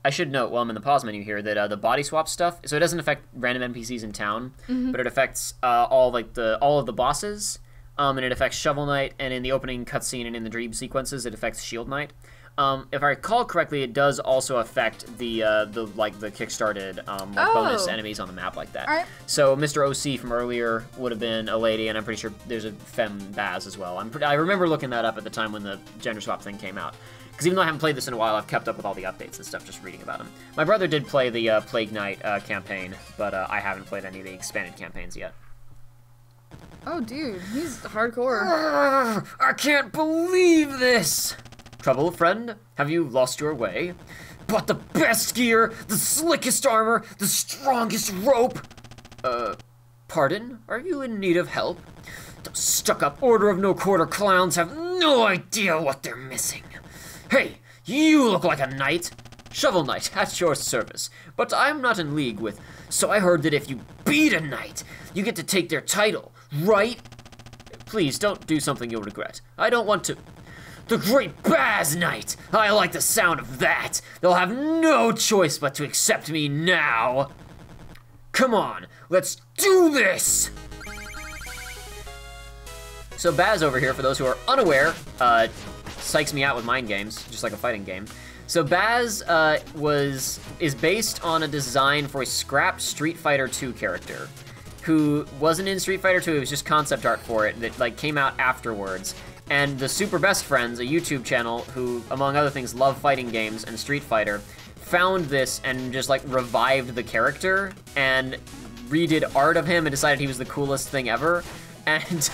I should note while I'm in the pause menu here that the body swap stuff, so it doesn't affect random NPCs in town, but it affects all of the bosses, and it affects Shovel Knight, and in the opening cutscene and in the dream sequences, it affects Shield Knight. If I recall correctly, it does also affect the kickstarted bonus enemies on the map like that. Right. So Mr. OC from earlier would have been a lady, and I'm pretty sure there's a femme Baz as well. I remember looking that up at the time when the gender swap thing came out. Because even though I haven't played this in a while, I've kept up with all the updates and stuff, just reading about them. My brother did play the Plague Knight campaign, but I haven't played any of the expanded campaigns yet. Oh, dude, he's hardcore. I can't believe this! Trouble, friend? Have you lost your way? Bought the best gear, the slickest armor, the strongest rope! Pardon? Are you in need of help? Those stuck-up Order of No Quarter clowns have no idea what they're missing. Hey, you look like a knight. Shovel Knight, at your service. But I'm not in league with, so I heard that if you beat a knight, you get to take their title, right? Please, don't do something you'll regret. I don't want to. The Great Baz Knight! I like the sound of that! They'll have no choice but to accept me now! Come on, let's do this! So Baz over here, for those who are unaware, psychs me out with mind games, just like a fighting game. So Baz is based on a design for a scrapped Street Fighter 2 character, who wasn't in Street Fighter 2, it was just concept art for it that came out afterwards. And the Super Best Friends, a YouTube channel who, among other things, love fighting games and Street Fighter, found this and just revived the character and redid art of him and decided he was the coolest thing ever. And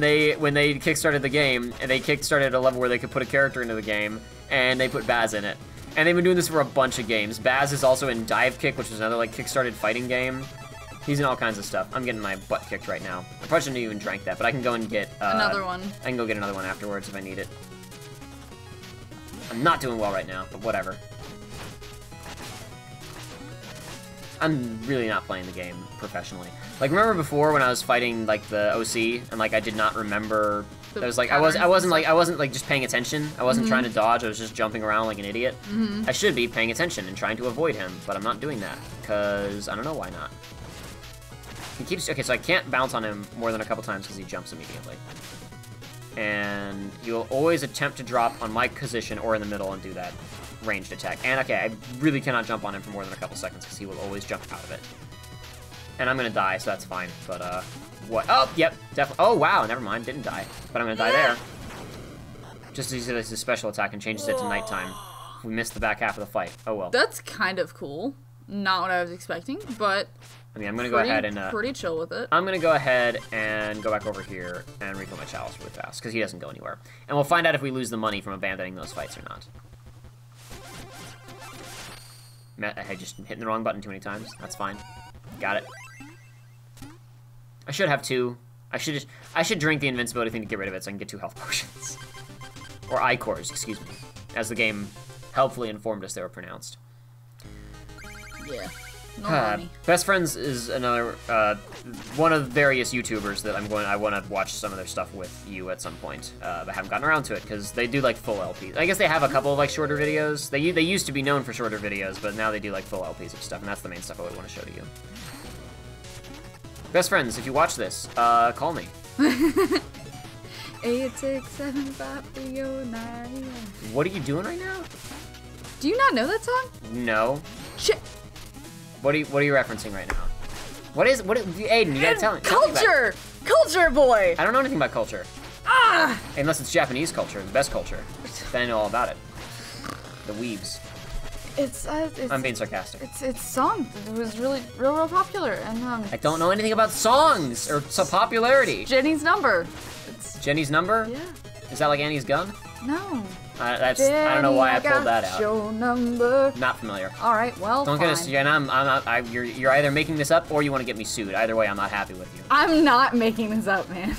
when they kickstarted the game, they kickstarted a level where they could put a character into the game, and they put Baz in it. And they've been doing this for a bunch of games. Baz is also in Dive Kick, which is another kickstarted fighting game. He's in all kinds of stuff. I'm getting my butt kicked right now. I probably shouldn't have even drank that, but I can go and get another one. I can go get another one afterwards if I need it. I'm not doing well right now, but whatever. I'm really not playing the game professionally. Remember before when I was fighting the OC and I did not remember. I was I wasn't just paying attention. I wasn't trying to dodge. I was just jumping around like an idiot. I should be paying attention and trying to avoid him, but I'm not doing that because I don't know why not. He keeps okay, so I can't bounce on him more than a couple times because he jumps immediately. And he will always attempt to drop on my position or in the middle and do that ranged attack. And okay, I really cannot jump on him for more than a couple seconds because he will always jump out of it. And I'm gonna die, so that's fine. But what? Oh, yep, definitely. Oh wow, never mind, didn't die. But I'm gonna die there. Just as it's a special attack and changes it to nighttime. We missed the back half of the fight. Oh well. That's kind of cool. Not what I was expecting, but I mean, I'm gonna go ahead and pretty chill with it. I'm gonna go ahead and go back over here and refill my chalice really fast because he doesn't go anywhere. And we'll find out if we lose the money from abandoning those fights or not. I just hitting the wrong button too many times. That's fine. Got it. I should have two. I should drink the invincibility thing to get rid of it so I can get 2 health potions. Or I-cores, excuse me. As the game helpfully informed us they were pronounced. Yeah. No money. Best Friends is another one of various YouTubers that I want to watch some of their stuff with you at some point. But I haven't gotten around to it because they do full LPs. I guess they have a couple of shorter videos. They used to be known for shorter videos, but now they do full LPs of stuff, and that's the main stuff I would want to show to you. Best Friends, if you watch this, call me. 8675309. What are you doing right now? Do you not know that song? No. Shit. What are you referencing right now? Aiden, you gotta tell me. Culture! Culture, boy! I don't know anything about culture. Ah! Unless it's Japanese culture, the best culture. Then I know all about it. The weebs. It's I'm being sarcastic. It's song. It was real popular, and I don't know anything about songs or popularity. Jenny's Number. Jenny's Number? Yeah. Is that like Annie's Gun? No. I don't know why I pulled that out. Your number. Not familiar. All right, well, don't fine. get us. And you're either making this up or you want to get me sued. Either way, I'm not happy with you. I'm not making this up, man.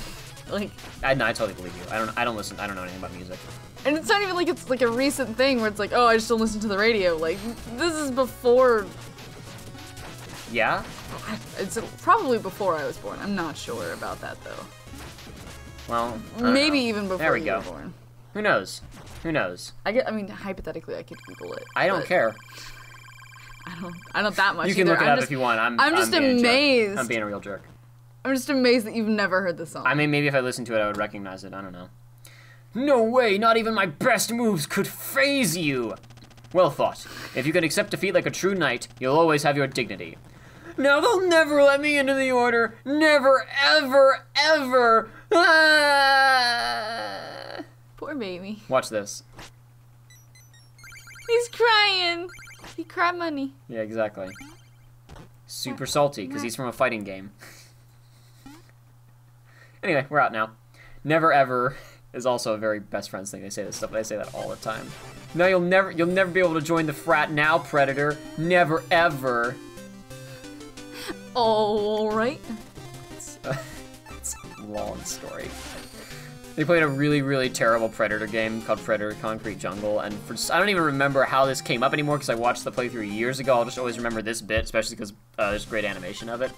I totally believe you. I don't listen. I don't know anything about music. And it's not even it's a recent thing where it's oh, I just don't listen to the radio. This is before. Yeah. It's probably before I was born. I'm not sure about that though. Well, maybe even before there we you go. were born. Who knows? Who knows? I mean, hypothetically, I could Google it. I don't care. I don't that much. You can either. look it up if you want. I'm just being amazed. I'm being a real jerk. I'm just amazed that you've never heard the song. I mean, maybe if I listened to it, I would recognize it. I don't know. No way! Not even my best moves could faze you! Well thought. If you can accept defeat like a true knight, you'll always have your dignity. Now they'll never let me into the order. Never, ever, ever. Ah! Poor baby. Watch this. He's crying. He cried money. Yeah, exactly. Super salty, because he's from a fighting game. Anyway, we're out now. Never ever is also a very best friends thing. They say this stuff. They say that all the time. No, you'll never be able to join the frat now, Predator. Never ever. All right. It's a long story. They played a really, really terrible Predator game called Predator Concrete Jungle, and I don't even remember how this came up anymore because I watched the playthrough years ago. I'll just always remember this bit, especially because there's great animation of it,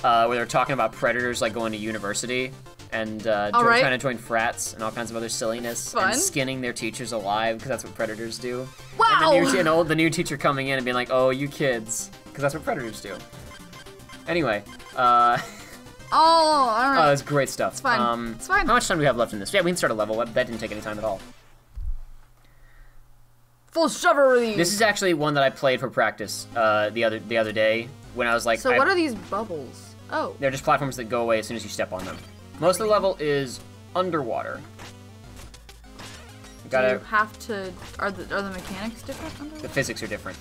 where they're talking about predators like going to university and trying to join frats and all kinds of other silliness. Fun. And skinning their teachers alive because that's what predators do. Wow! And the new teacher coming in and being like, "Oh, you kids," because that's what predators do. Anyway, Oh, all right. it's great stuff. It's fine. It's fine. How much time do we have left in this? Yeah, we can start a level. That didn't take any time at all. Full chivalry. This is actually one that I played for practice the other day when I was like. So what are these bubbles? Oh. They're just platforms that go away as soon as you step on them. Most of the level is underwater. You gotta. Do you have to? Are the mechanics different? Underwater? The physics are different.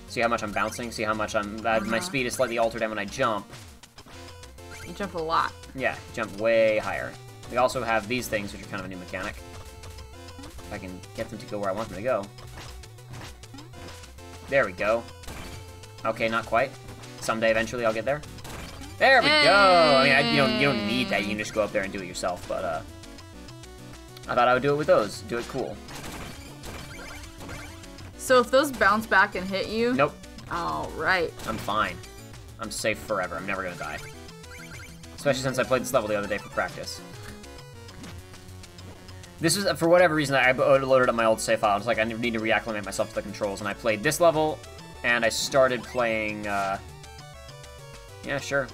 See how much I'm bouncing. See how much my speed is slightly altered, and when I jump. You jump a lot. Yeah, jump way higher. We also have these things, which are kind of a new mechanic. If I can get them to go where I want them to go. There we go. Okay, not quite. Someday, eventually, I'll get there. There we go! I mean, you don't need that. You can just go up there and do it yourself, but, I thought I would do it with those. Do it cool. So if those bounce back and hit you? Nope. All right. I'm fine. I'm safe forever. I'm never gonna die. Especially since I played this level the other day for practice. This was, for whatever reason, I loaded up my old save file. I was like, I need to reacclimate myself to the controls, and I played this level, and I started playing, yeah, sure.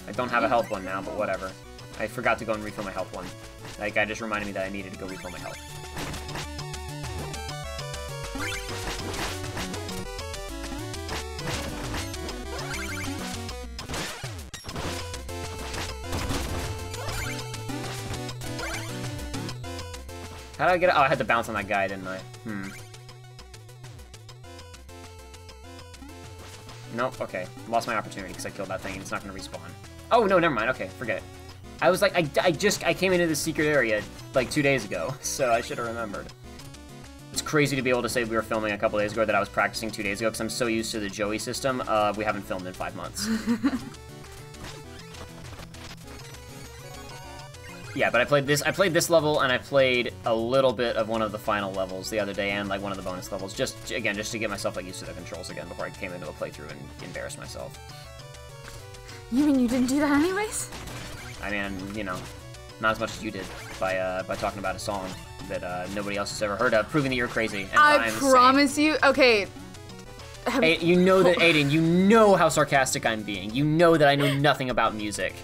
I don't have a health one now, but whatever. I forgot to go and refill my health one. Like, I just reminded me that I needed to go refill my health. How did I get it? Oh, I had to bounce on that guy, didn't I? Nope, okay. Lost my opportunity because I killed that thing and it's not going to respawn. Oh, no, never mind. Okay, forget it. I was like, I came into this secret area like 2 days ago, so I should have remembered. It's crazy to be able to say we were filming a couple days ago that I was practicing 2 days ago because I'm so used to the Joey system. We haven't filmed in 5 months. Yeah, but I played this level, and I played a little bit of one of the final levels the other day, and like one of the bonus levels, just to get myself like used to the controls again before I came into a playthrough and embarrassed myself. You mean you didn't do that anyways? I mean, you know, not as much as you did by talking about a song that nobody else has ever heard of, proving that you're crazy. And I promise you. Okay. You know that, Aiden. You know how sarcastic I'm being. You know that I know nothing about music.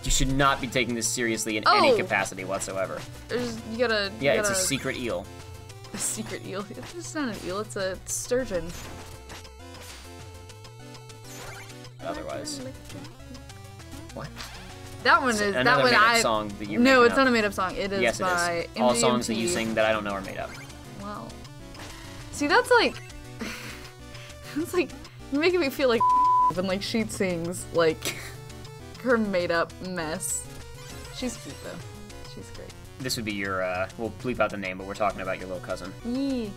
You should not be taking this seriously in any capacity whatsoever. You gotta... Yeah, it's a secret eel. A secret eel? It's not an eel, it's a sturgeon. Otherwise. What? That one is... Another that one made-up song that you're No, making it's up. not a made-up song. It is yes, by it is. All songs that you MGMT. sing that I don't know are made up. Wow. See, that's like... it's like... You're making me feel like when, like, she sings, like... her made-up mess. She's cute, though. She's great. This would be your, we'll bleep out the name, but we're talking about your little cousin. Yee.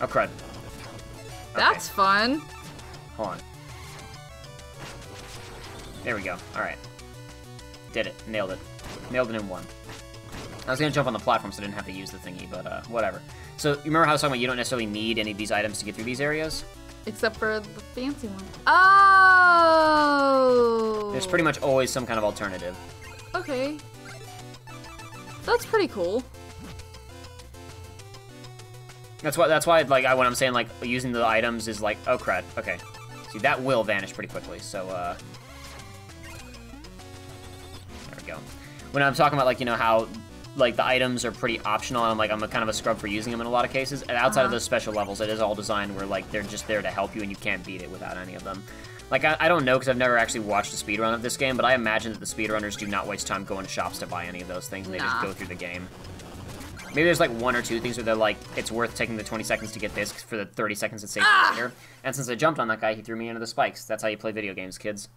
Oh, crud. That's fun. Hold on. There we go. Alright. Did it. Nailed it. Nailed it in one. I was gonna jump on the platform so I didn't have to use the thingy, but, whatever. So, you remember how I was talking about you don't necessarily need any of these items to get through these areas? Except for the fancy one. Oh! There's pretty much always some kind of alternative. Okay. That's pretty cool. That's why like when I'm saying like using the items is like, oh crud, okay. See, that will vanish pretty quickly, so there we go. When I'm talking about like, you know, how like the items are pretty optional, and I'm kind of a scrub for using them in a lot of cases, and outside of those special levels, it is all designed where like they're just there to help you and you can't beat it without any of them. Like, I don't know, because I've never actually watched a speedrun of this game, but I imagine that the speedrunners do not waste time going to shops to buy any of those things, and they just go through the game. Maybe there's like 1 or 2 things where they're like, it's worth taking the 20 seconds to get this for the 30 seconds it saves you later. And since I jumped on that guy, he threw me into the spikes. That's how you play video games, kids.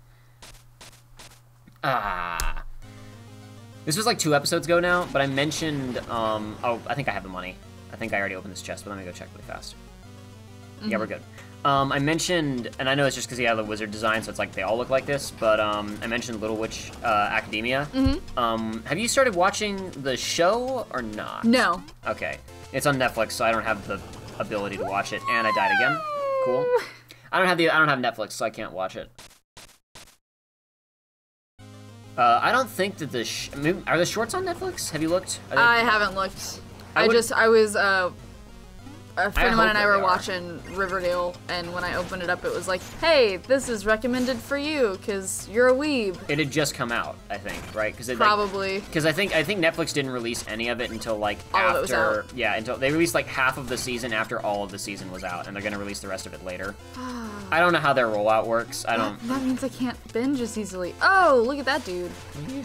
This was like 2 episodes ago now, but I mentioned, oh, I think I have the money. I think I already opened this chest, but let me go check really fast. Yeah, we're good. I mentioned, and I know it's just because he had the wizard design, so it's like they all look like this, but I mentioned Little Witch Academia. Have you started watching the show or not? No. Okay. It's on Netflix, so I don't have the ability to watch it, and I died again. Cool. I don't have Netflix, so I can't watch it. I don't think that are the shorts on Netflix? Have you looked? I haven't looked. I was, a friend of mine and I were watching Riverdale, and when I opened it up, it was like, hey, this is recommended for you, because you're a weeb. It had just come out, I think, right? Probably. Because I think Netflix didn't release any of it until, like, all of it was out. Yeah, until they released, like, half of the season after all of the season was out, and they're going to release the rest of it later. I don't know how their rollout works. That means I can't binge as easily. Oh, look at that dude.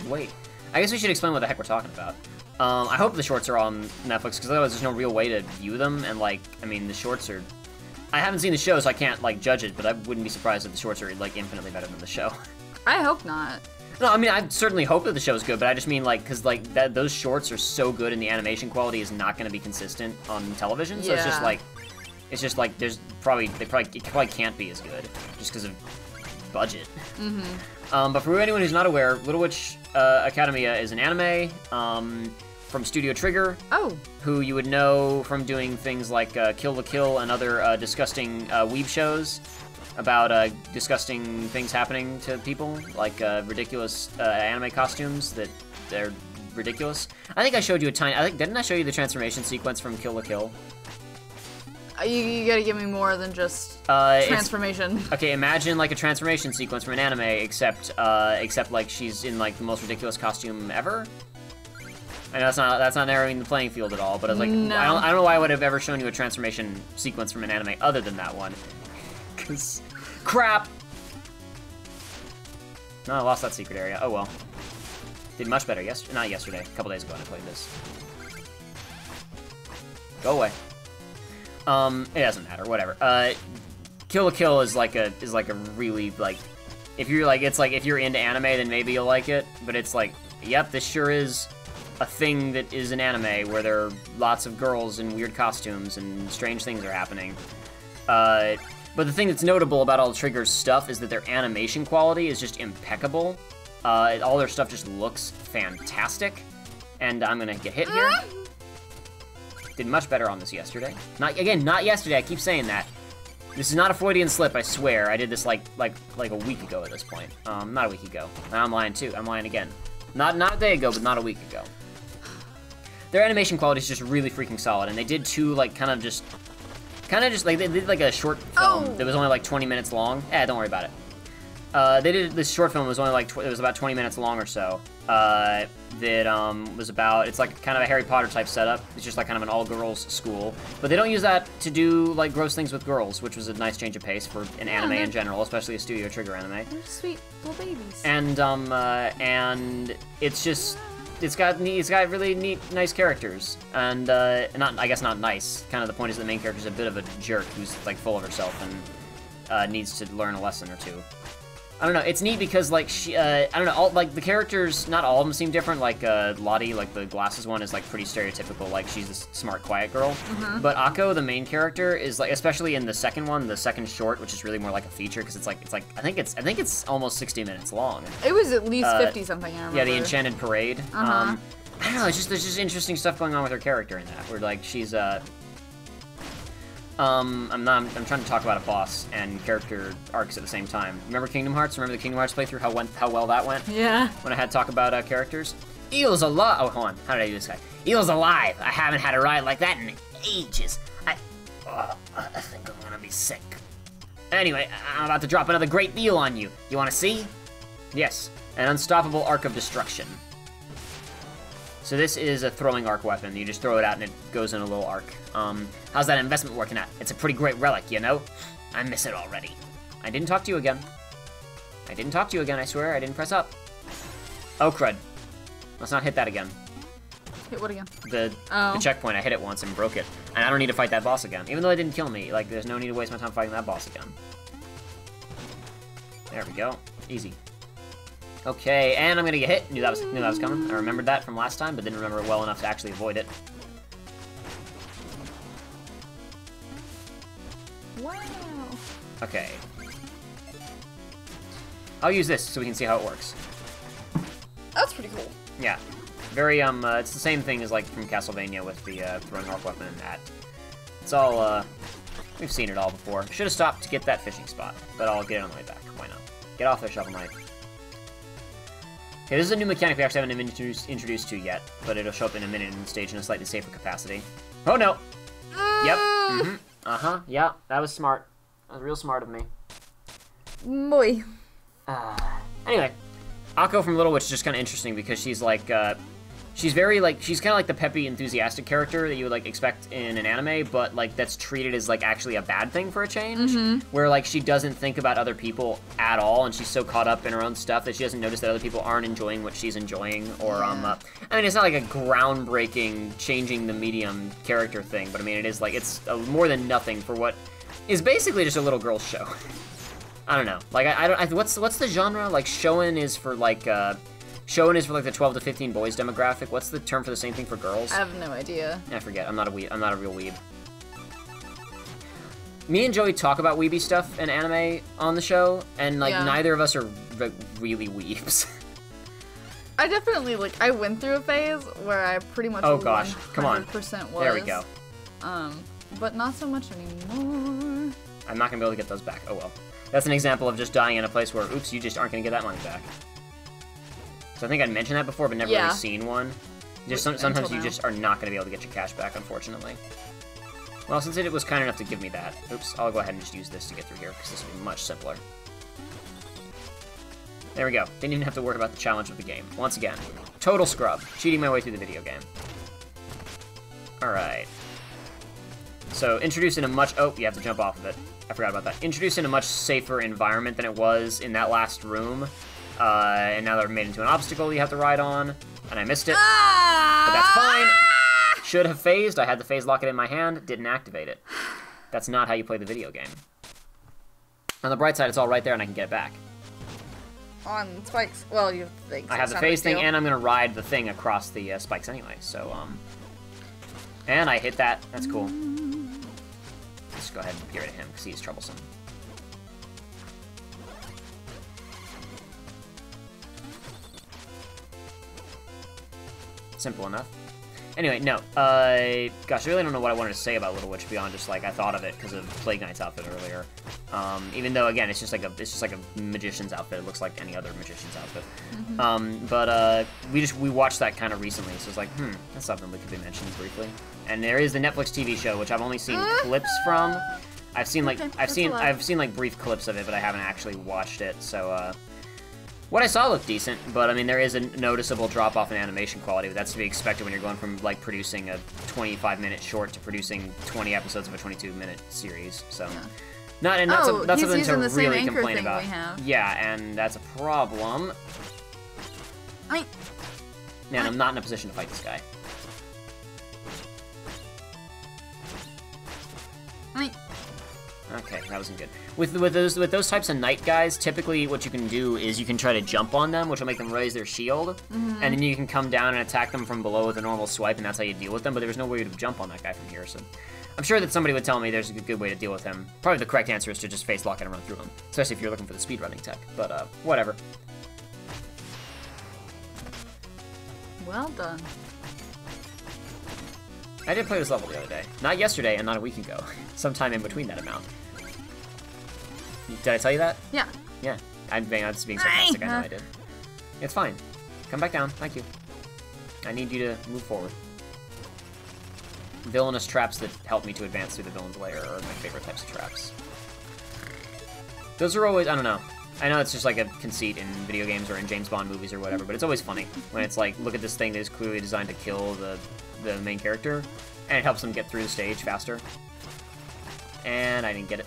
Wait. I guess we should explain what the heck we're talking about. I hope the shorts are on Netflix, because otherwise there's no real way to view them, and, like, I mean, the shorts are... I haven't seen the show, so I can't, like, judge it, but I wouldn't be surprised if the shorts are, like, infinitely better than the show. I hope not. No, I mean, I certainly hope that the show's good, but I just mean, like, because, like, those shorts are so good and the animation quality is not going to be consistent on television, so it's just, like, it probably can't be as good, just because of budget. But for anyone who's not aware, Little Witch Academia is an anime, from Studio Trigger, who you would know from doing things like Kill la Kill and other disgusting weeb shows about disgusting things happening to people, like ridiculous anime costumes that they're ridiculous. I think I showed you didn't I show you the transformation sequence from Kill la Kill? You gotta give me more than just transformation. Okay, imagine like a transformation sequence from an anime, except like she's in like the most ridiculous costume ever. I know that's not narrowing the playing field at all, but I was like, no. I don't know why I would have ever shown you a transformation sequence from an anime other than that one. Cause crap. No, I lost that secret area. Oh well. Did much better not yesterday, a couple days ago when I played this. Go away. It doesn't matter, whatever. Kill la Kill is like a really, like, if you're into anime, then maybe you'll like it, but it's like, yep, this sure is a thing that is an anime where there are lots of girls in weird costumes and strange things are happening. But the thing that's notable about all the Trigger's stuff is that their animation quality is just impeccable. All their stuff just looks fantastic. And I'm gonna get hit here. Did much better on this yesterday. Not yesterday, I keep saying that. This is not a Freudian slip, I swear. I did this like a week ago at this point. Not a week ago. I'm lying too, I'm lying again. Not a day ago, but not a week ago. Their animation quality is just really freaking solid, and they did two, like, kind of just like, they did like a short film that was only like 20 minutes long. Don't worry about it. They did this short film, it was only like, it was about 20 minutes long or so. That was about, it's like kind of a Harry Potter type setup. It's just like kind of an all-girls school. But they don't use that to do like gross things with girls, which was a nice change of pace for an anime in general, especially a Studio Trigger anime. They're sweet little babies. And it's just, it's got really neat, nice characters. And, I guess not nice. Kind of the point is the main character's a bit of a jerk who's like full of herself and needs to learn a lesson or two. I don't know, it's neat because, like, she, I don't know, like, the characters, not all of them seem different, like, Lottie, like, the glasses one is, like, pretty stereotypical, like, she's this smart, quiet girl. But Akko, the main character, is, like, especially in the second one, the second short, which is really more like a feature, because it's like, I think it's almost 60 minutes long. It was at least 50-something, I remember. Yeah, the Enchanted Parade. I don't know, there's just interesting stuff going on with her character in that, where, like, she's, I'm trying to talk about a boss and character arcs at the same time. Remember Kingdom Hearts? Remember the Kingdom Hearts playthrough? How well that went? Yeah. When I had to talk about characters. Eel's alive. Oh, hold on. How did I do this guy? Eel's alive. I haven't had a ride like that in ages. I think I'm gonna be sick. Anyway, I'm about to drop another great deal on you. You wanna see? Yes, an unstoppable arc of destruction. So this is a throwing arc weapon. You just throw it out and it goes in a little arc. How's that investment working out? It's a pretty great relic, you know? I miss it already. I didn't talk to you again. I didn't talk to you again, I swear. I didn't press up. Oh, crud. Let's not hit that again. Hit what again? The checkpoint. I hit it once and broke it. And I don't need to fight that boss again. Even though it didn't kill me. Like, there's no need to waste my time fighting that boss again. There we go. Easy. Okay, and I'm gonna get hit. Knew that was coming. I remembered that from last time, but didn't remember it well enough to actually avoid it. Wow. Okay. I'll use this so we can see how it works. That's pretty cool. Yeah. Very, it's the same thing as, like, from Castlevania with the, throwing arc weapon and that. It's all, we've seen it all before. Should have stopped to get that fishing spot, but I'll get it on the way back. Why not? Get off there, Shovel Knight. Okay, this is a new mechanic we actually haven't been introduced to yet, but it'll show up in a minute in the stage in a slightly safer capacity. Oh, no! Yep. Mm-hmm. Uh-huh. Yeah, that was smart. That was real smart of me. Boy. Anyway, Akko from Little Witch is just kind of interesting because she's like, she's very, like, she's kind of like the peppy, enthusiastic character that you would, like, expect in an anime, but, like, that's treated as, like, actually a bad thing for a change, where, like, she doesn't think about other people at all, and she's so caught up in her own stuff that she doesn't notice that other people aren't enjoying what she's enjoying, or, I mean, it's not, like, a groundbreaking, changing the medium character thing, but, I mean, it is, like, it's more than nothing for what is basically just a little girl's show. I don't know. Like, what's the genre? Like, shonen is for, like, the 12 to 15 boys demographic. What's the term for the same thing for girls? I have no idea. I forget. I'm not a real weeb. Me and Joey talk about weeby stuff and anime on the show, and, like, neither of us are really weebs. I definitely, like, I went through a phase where I pretty much 100% was. There we go. But not so much anymore. I'm not gonna be able to get those back. Oh well. That's an example of just dying in a place where, oops, you just aren't gonna get that money back. So I think I'd mentioned that before, but never really seen one. Just sometimes you just are not gonna be able to get your cash back, unfortunately. Well, since it was kind enough to give me that, oops, I'll go ahead and just use this to get through here, because this will be much simpler. There we go. Didn't even have to worry about the challenge of the game. Once again, total scrub. Cheating my way through the video game. Alright. So, introduced in a much... Oh, you have to jump off of it. I forgot about that. Introduced in a much safer environment than it was in that last room. And now they're made into an obstacle you have to ride on. And I missed it. But that's fine. Should have phased. I had the phase locket in my hand. Didn't activate it. That's not how you play the video game. On the bright side, it's all right there and I can get it back. On spikes. Well, you have the thing. I have the phase thing, and I'm going to ride the thing across the spikes anyway. So, and I hit that. That's cool. Let's go ahead and get rid of him, because he's troublesome. Simple enough. Anyway, no. Gosh, I really don't know what I wanted to say about Little Witch beyond just, like, I thought of it because of Plague Knight's outfit earlier. Even though, again, it's just like a magician's outfit. It looks like any other magician's outfit. But we watched that kind of recently, so it's like, that's something that could be mentioned briefly. And there is the Netflix TV show, which I've only seen clips from. I've seen like brief clips of it, but I haven't actually watched it. So what I saw looked decent, but I mean there is a noticeable drop off in animation quality. But that's to be expected when you're going from like producing a 25-minute short to producing 20 episodes of a 22-minute series. So that's something to really complain about. Yeah, and that's a problem. Man, I'm not in a position to fight this guy. Okay, that wasn't good. With those types of knight guys, typically what you can do is you can try to jump on them, which will make them raise their shield, and then you can come down and attack them from below with a normal swipe, and that's how you deal with them, but there's no way to jump on that guy from here, so... I'm sure that somebody would tell me there's a good way to deal with him. Probably the correct answer is to just face lock it and run through him, especially if you're looking for the speedrunning tech, but, whatever. Well done. I did play this level the other day. Not yesterday and not a week ago. Sometime in between that amount. Did I tell you that? Yeah. Yeah. I'm just being sarcastic. I know I did. It's fine. Come back down. Thank you. I need you to move forward. villainous traps that help me to advance through the villain's lair are my favorite types of traps. Those are always, I don't know. I know it's just like a conceit in video games or in James Bond movies or whatever, but it's always funny when it's like, look at this thing that is clearly designed to kill the main character, and it helps them get through the stage faster. And I didn't get it.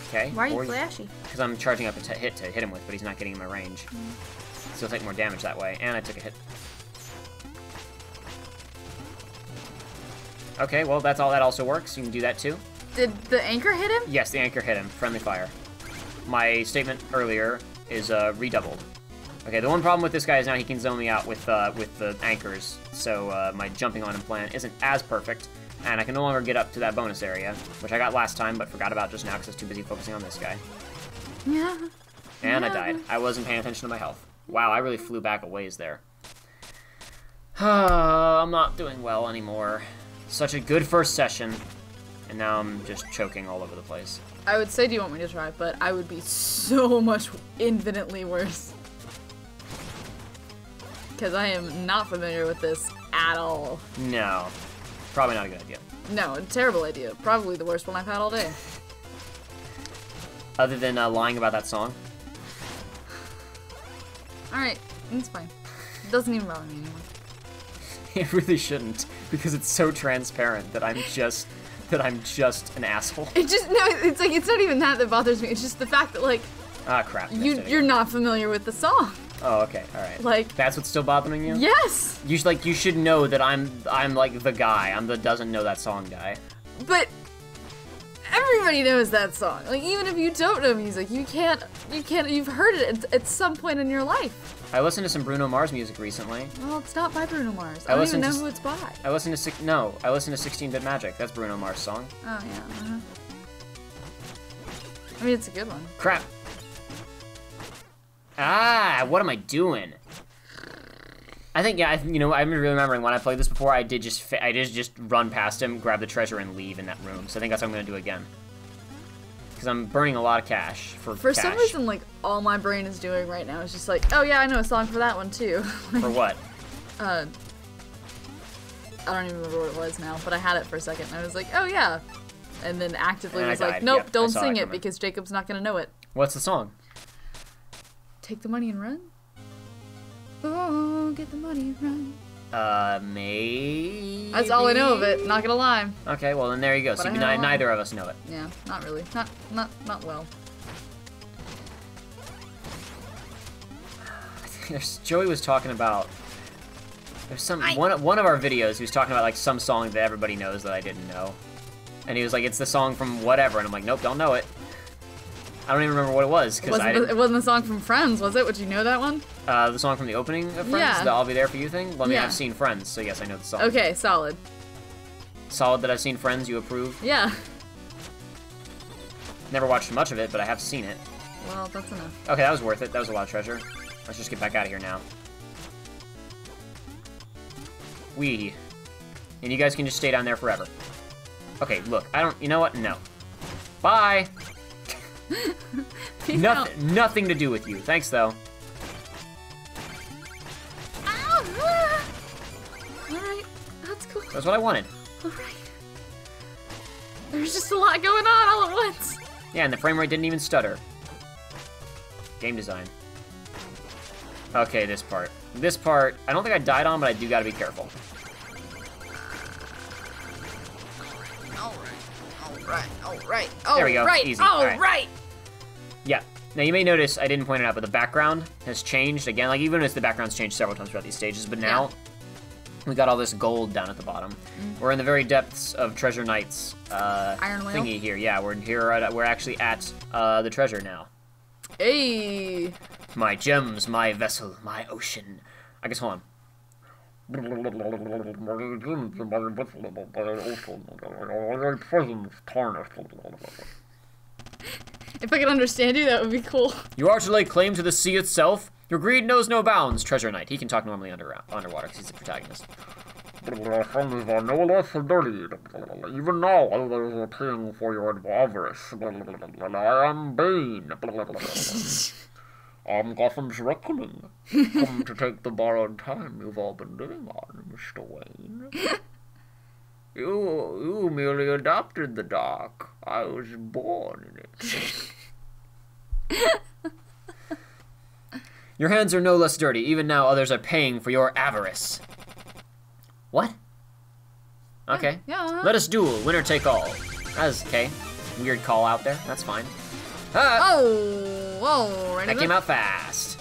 Okay. Why are you flashy? Because I'm charging up a hit to hit him with, but he's not getting in my range. So he'll take more damage that way, and I took a hit. Okay, well, that also works. You can do that, too. Did the anchor hit him? Yes, the anchor hit him. Friendly fire. My statement earlier is redoubled. Okay, the one problem with this guy is now he can zone me out with the anchors, so my jumping on him plan isn't as perfect, and I can no longer get up to that bonus area, which I got last time, but forgot about just now because I was too busy focusing on this guy. Yeah. And I died. I wasn't paying attention to my health. Wow, I really flew back a ways there. I'm not doing well anymore. Such a good first session, and now I'm just choking all over the place. I would say, do you want me to try? But I would be so much infinitely worse. Because I am not familiar with this at all. No. Probably not a good idea. No, a terrible idea. Probably the worst one I've had all day. Other than lying about that song. Alright, it's fine. It doesn't even bother me anymore. It really shouldn't, because it's so transparent that I'm just an asshole. It's like, it's not even that bothers me. It's just the fact that, like, ah, crap. you're not familiar with the song. Oh, okay, all right. Like, that's what's still bothering you? Yes. You should know that I'm like the guy. I'm the doesn't know that song guy. But everybody knows that song. Like, even if you don't know music, you've heard it at some point in your life. I listened to some Bruno Mars music recently. Well, it's not by Bruno Mars. I don't even know who it's by. I listened to 16-Bit Magic. That's Bruno Mars' song. Oh, yeah. I mean, it's a good one. Crap. Ah, what am I doing? I think, yeah, you know, I'm really remembering when I played this before, I did just run past him, grab the treasure, and leave in that room. So I think that's what I'm going to do again. Because I'm burning a lot of cash for cash. Some reason, like, all my brain is doing right now is just like, oh yeah, I know a song for that one too. For what? I don't even remember what it was now, but I had it for a second, and I was like, oh yeah. And then actively was like, nope, yep, don't sing it because Jacob's not gonna know it. What's the song? Take the money and run? Oh, get the money and run. Maybe? That's all I know of it, not gonna lie. Okay, well then there you go. So neither of us know it. Yeah, not really. Not well. Joey was talking about... There's one of our videos, he was talking about like some song that everybody knows that I didn't know. And he was like, it's the song from whatever, and I'm like, nope, don't know it. I don't even remember what it was, because it wasn't the song from Friends, was it? Would you know that one? The song from the opening of Friends? Yeah. The I'll Be There For You thing? Well, I mean, I've seen Friends, so yes, I know the song. Okay, solid. Solid that I've seen Friends, you approve? Yeah. Never watched much of it, but I have seen it. Well, that's enough. Okay, that was worth it. That was a lot of treasure. Let's just get back out of here now. Wee. And you guys can just stay down there forever. Okay, look, you know what? No. Bye! Nothing to do with you. Thanks, though. Alright, that's cool. That's what I wanted. Alright. There's just a lot going on all at once. Yeah, and the frame rate didn't even stutter. Game design. Okay, this part. This part, I don't think I died on, but I do gotta be careful. Alright. There we go. Easy. Alright. Yeah. Now you may notice I didn't point it out, but the background has changed again. Like even as the background's changed several times throughout these stages, but now we got all this gold down at the bottom. We're in the very depths of Treasure Knight's Iron Whale thingy here. Yeah, we're actually at the treasure now. Hey. My gems, my vessel, my ocean. I guess hold on. If I could understand you, that would be cool. You are to lay claim to the sea itself. Your greed knows no bounds, Treasure Knight. He can talk normally underwater because he's the protagonist. Even now, there is a paying for your avarice. I am Bane. I'm Gotham's Reckoning. Come to take the borrowed time you've all been living on, Mr. Wayne. You merely adopted the dark. I was born in it. Your hands are no less dirty. Even now, others are paying for your avarice. What? Okay. Yeah. Let us duel. Winner take all. That's okay. Weird call out there. That's fine. Ah! Oh, whoa, right. That came out fast.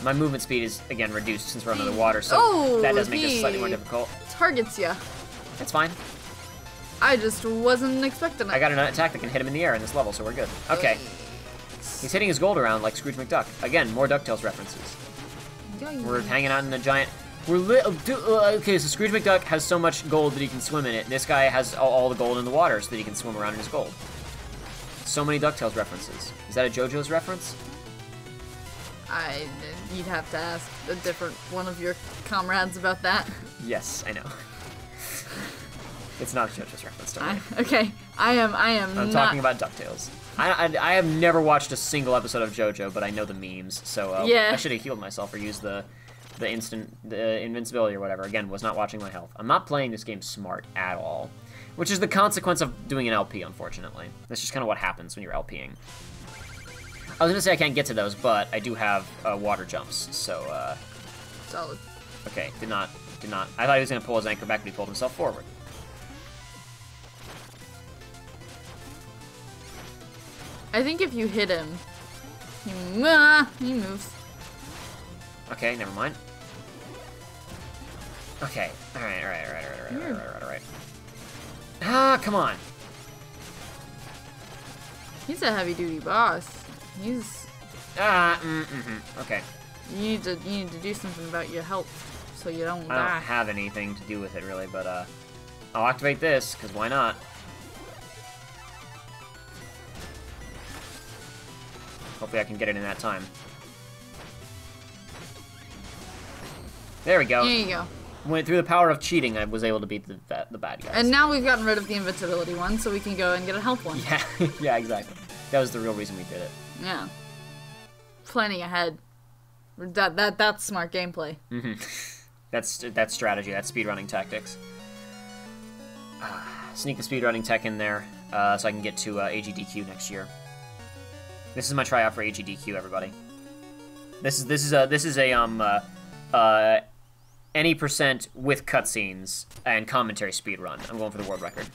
My movement speed is, again, reduced since we're under the water, so that does make this slightly more difficult. Targets ya. That's fine. I just wasn't expecting it. I got an attack that can hit him in the air in this level, so we're good. Okay. He's hitting his gold around like Scrooge McDuck. Again, more DuckTales references. We're hanging out in a giant... Okay, so Scrooge McDuck has so much gold that he can swim in it. This guy has all the gold in the water so that he can swim around in his gold. So many DuckTales references. Is that a JoJo's reference? You'd have to ask a different one of your comrades about that. Yes, I know. It's not a JoJo's reference, don't worry. Okay, I'm I'm talking about DuckTales. I have never watched a single episode of JoJo, but I know the memes, so yeah. I should have healed myself or used the invincibility or whatever. Again, was not watching my health. I'm not playing this game smart at all, which is the consequence of doing an LP, unfortunately. That's just kind of what happens when you're LPing. I was gonna say I can't get to those, but I do have water jumps, so Solid. okay, did not. I thought he was gonna pull his anchor back, but he pulled himself forward. I think if you hit him, he moves. Okay, never mind. Okay, alright. Ah, come on. He's a heavy-duty boss. He's. Okay. You need to do something about your health so you don't I die. don't have anything to do with it really, but I'll activate this because why not? Hopefully I can get it in that time. There we go. There you go. Through the power of cheating, I was able to beat the bad guys. And now we've gotten rid of the invincibility one, so we can go and get a health one. Yeah, yeah, exactly. That was the real reason we did it. Yeah. Planning ahead. That's smart gameplay. Mm-hmm. That's strategy. That's speedrunning tactics. Sneak the speedrunning tech in there, so I can get to AGDQ next year. This is my tryout for AGDQ, everybody. This is a any percent with cutscenes and commentary speedrun. I'm going for the world record.